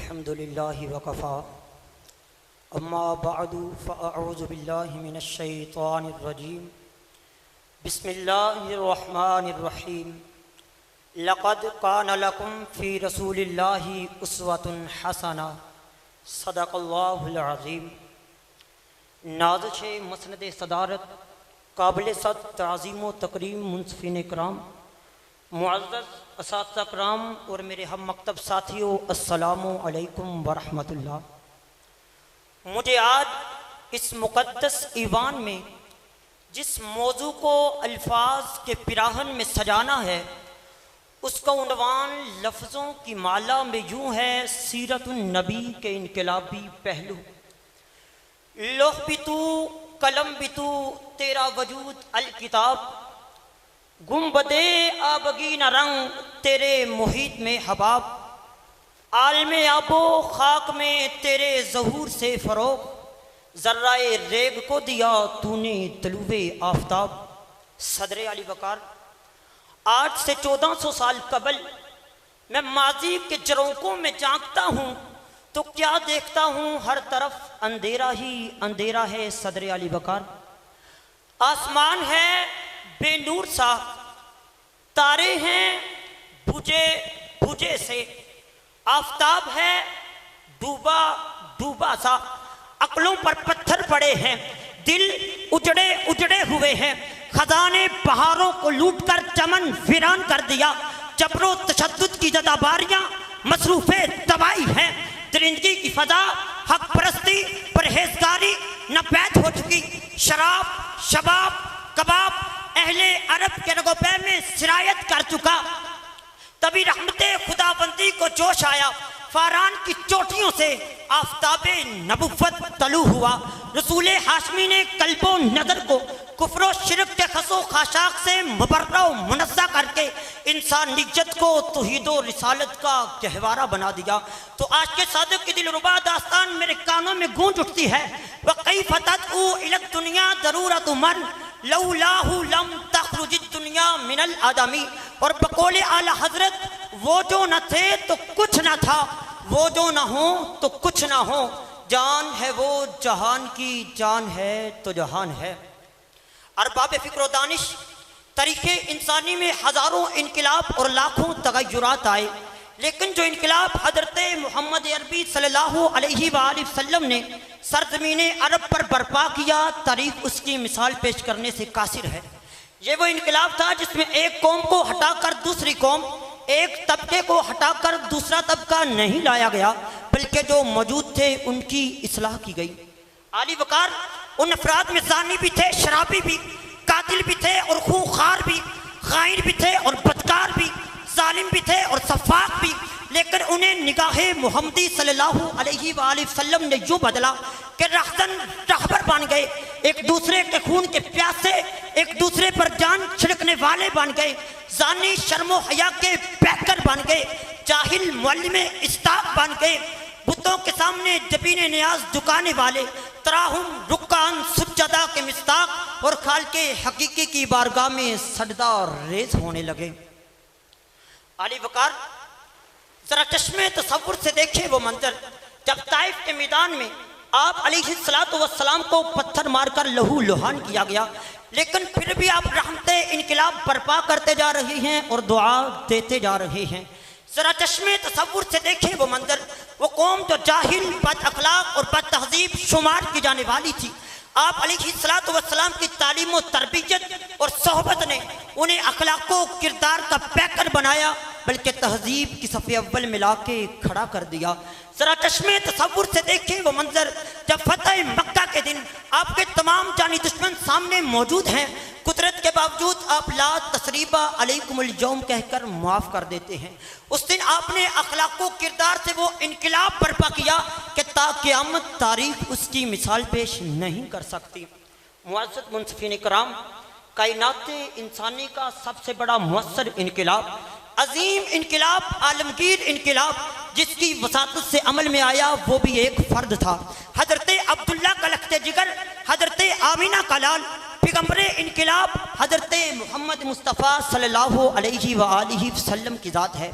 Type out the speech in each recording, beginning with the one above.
الحمد للہ وکفا اما بعد فاعوذ باللہ من الشیطان الرجیم بسم اللہ الرحمن الرحیم لقد کان لکم فی رسول اللہ اسوۃ حسنہ صدق اللہ العظیم۔ نازش مسند صدارت قابل صد تعظیم و تکریم منصفین کرام، معزز اساتذہ کرام اور میرے ہم مکتب ساتھیوں، السلام علیکم ورحمۃ اللہ۔ مجھے آج اس مقدس ایوان میں جس موضوع کو الفاظ کے پیراہن میں سجانا ہے، اس کا عنوان لفظوں کی مالا میں یوں ہے: سیرت النبی کے انقلابی پہلو۔ لوح بھی تو قلم بھی تو، تیرا وجود الکتاب، گنبدے آبگین رنگ تیرے محیط میں حباب، عالم آب و خاک میں تیرے ظہور سے فروغ، ذرہ ریگ کو دیا تو نے طلوع آفتاب۔ صدر علی وقار، آج سے 1400 سال قبل میں ماضی کے جروکوں میں جانکتا ہوں تو کیا دیکھتا ہوں؟ ہر طرف اندھیرا ہی اندھیرا ہے۔ صدر علی وقار، آسمان ہے بے نور سا، تارے ہیں بجھے بجھے سے، آفتاب ہے ڈوبا ڈوبا سا، عقلوں پر پتھر پڑے ہیں، دل اجڑے اجڑے ہوئے ہیں، خزانے پہاڑوں کو لوٹ کر چمن ویران کر دیا، جبر و تشدد کی زدہ باریاں مصروف تباہی ہیں، درندگی کی فضا حق پرستی پرہیزگاری ناپید ہو چکی، شراب شباب کباب اہل عرب کے رگو پے میں سرایت کر چکا۔ تبھی رحمت خداوندی کو جوش آیا، فاران کی چوٹیوں سے آفتاب نبوت طلوع ہوا، رسول ہاشمی نے قلب و نظر کو کفر و شرک کے خس و خاشاک سے مبرہ و منزہ کر کے انسانیت کو توحید و رسالت کا گہوارہ بنا دیا۔ تو آج کے صادق کی دلربا داستان میرے کانوں میں گونج اٹھتی ہے: وَكَيْفَ تَدْعُو إِلَى الدُّنْيَا ضَرُورَةُ مَنْ لَوْلَاهُ لَمْ تَخْرُجِ الدُّنْيَا مِنَ الْآدَمِ۔ اور بقول اعلیٰ حضرت، وہ جو نہ تھے تو کچھ نہ تھا، وہ جو نہ ہوں تو کچھ نہ ہو، جان ہے وہ جہان کی، جان ہے تو جہان ہے۔ ارباب فکر و دانش، تاریخ انسانی میں ہزاروں انقلاب اور لاکھوں تغیرات آئے، لیکن جو انقلاب حضرت محمد عربی صلی اللہ علیہ وآلہ وسلم نے سرزمین عرب پر برپا کیا، تاریخ اس کی مثال پیش کرنے سے قاصر ہے۔ یہ وہ انقلاب تھا جس میں ایک قوم کو ہٹا کر دوسری قوم، ایک طبقے کو ہٹا کر دوسرا طبقہ نہیں لایا گیا، بلکہ جو موجود تھے ان کی اصلاح کی گئی۔ علی وقار، ان افراد میں زانی بھی تھے، شرابی بھی، قاتل بھی تھے اور خونخوار بھی، خائن بھی تھے اور بدکار بھی، ظالم بھی تھے اور سفاک بھی، لیکن انہیں نگاہ محمدی صلی اللہ علیہ وآلہ وسلم نے یوں بدلا کہ رہزن رہبر بن گئے، ایک دوسرے کے خون کے پیاسے، ایک دوسرے پر جان چھڑکنے والے بن گئے، زانی شرم و حیا کے پیکر بن گئے، جاہل معلم استاق بن گئے، بتوں کے سامنے جبین نیاز جھکانے والے، تراہم رکان سجدہ کے مصداق اور خالق حقیقی کی بارگاہ میں سجدہ ریز ہونے لگے۔ علی وقار، ذرا چشمے تصور سے دیکھیں وہ منظر جب طائف کے میدان میں آپ علیہ السلام کو پتھر مار کر لہو لہان کیا گیا، لیکن پھر بھی آپ رحمت انقلاب برپا کرتے جا رہے ہیں اور دعا دیتے جا رہے ہیں۔ ذرا چشمے تصور سے دیکھیں وہ منظر، وہ قوم جو جاہل، بد اخلاق اور بد تہذیب شمار کی جانے والی تھی، آپ علیہ السلام کی تعلیم و تربیت اور صحبت نے انہیں اخلاق و کردار کا پیکر بنایا، بلکہ تہذیب کی صف اول ملا کے کھڑا کر دیا۔ ذرا چشمے تصور سے دیکھیں وہ منظر جب فتح مکہ کے دن آپ کے تمام جانی دشمن سامنے موجود ہیں، قدرت کے باوجود آپ لا تثریبا علیکم اليوم کہہ کر معاف کر دیتے ہیں۔ اس دن آپ نے اخلاق و کردار سے وہ انقلاب برپا کیا کہ تا قیامت تاریخ اس کی مثال پیش نہیں کر سکتی۔ معزز منصفین کرام، کائنات انسانی کا سب سے بڑا مؤثر انقلاب، عظیم انقلاب، عالمگیر انقلاب جس کی وساطت سے عمل میں آیا، وہ بھی ایک فرد تھا، حضرت عبداللہ کا لخت جگر، حضرت آمینہ کا لال، پیغمبر انقلاب حضرت محمد مصطفیٰ صلی اللہ علیہ وآلہ وسلم کی ذات ہے۔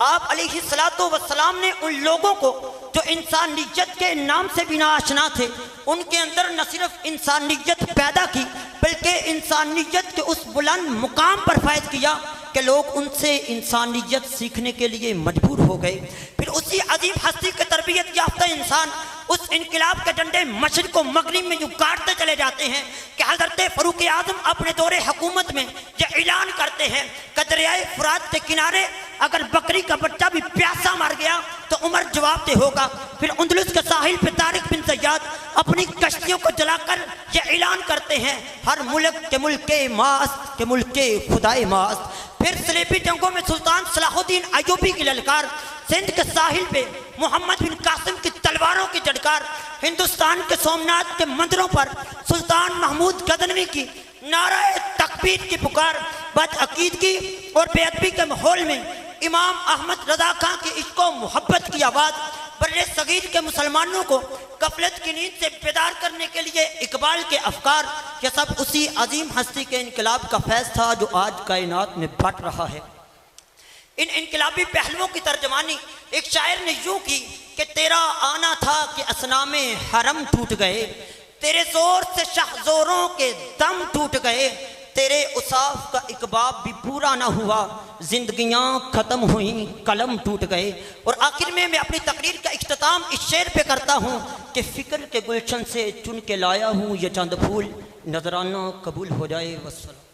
آپ علیہ السلام نے ان لوگوں کو جو انسانیت کے نام سے بھی ناآشنا تھے، ان کے اندر نہ صرف انسانیت پیدا کی بلکہ انسانیت کے اس بلند مقام پر فائز کیا کہ لوگ ان سے انسانیت سیکھنے کے لیے مجبور ہو گئے۔ پھر اسی عظیم ہستی کے تربیت یافتہ انسان اس انقلاب کے ڈنڈے مشرق و مغرب میں یوں کاٹتے چلے جاتے ہیں کہ حضرت فاروق اعظم اپنے دور حکومت میں یہ اعلان کرتے ہیں کہ دریائے فرات کے کنارے اگر بکری کا بچہ بھی پیاسا مر گیا تو عمر جواب دہ ہوگا۔ پھر اندلس کے ساحل پہ طارق بن زیاد اپنی کشتیوں کو جلا کر یہ اعلان کرتے ہیں ہر ملک کے ملک ماست کے ملک خدائے ماست۔ پھر صلیبی جنگوں میں سلطان صلاح الدین ایوبی کی للکار، سندھ کے ساحل پہ محمد بن قاسم کی تلواروں کی جھٹکار، ہندوستان کے سومناتھ کے مندروں پر سلطان محمود غزنوی کی نعرہ تکبیر کی پکار، بدعقیدگی اور بے ادبی کے ماحول میں امام احمد رضا خان کی عشق و محبت کی آواز، بر صغیر کے مسلمانوں کو غفلت کی نیند سے بیدار کرنے کے لیے اقبال کے افکار، یہ سب اسی عظیم ہستی کے انقلاب کا فیض تھا جو آج کائنات میں بٹ رہا ہے۔ ان انقلابی پہلوؤں کی ترجمانی ایک شاعر نے یوں کی کہ تیرا آنا تھا کہ اصنام حرم ٹوٹ گئے، تیرے زور سے شہزوروں کے دم ٹوٹ گئے، تیرے اصاف کا اقباب بھی پورا نہ ہوا، زندگیاں ختم ہوئیں قلم ٹوٹ گئے۔ اور آخر میں اپنی تقریر کا اختتام اس شعر پہ کرتا ہوں کہ فکر کے گلشن سے چن کے لایا ہوں یہ چند پھول، نذرانہ قبول ہو جائے۔ والسلام۔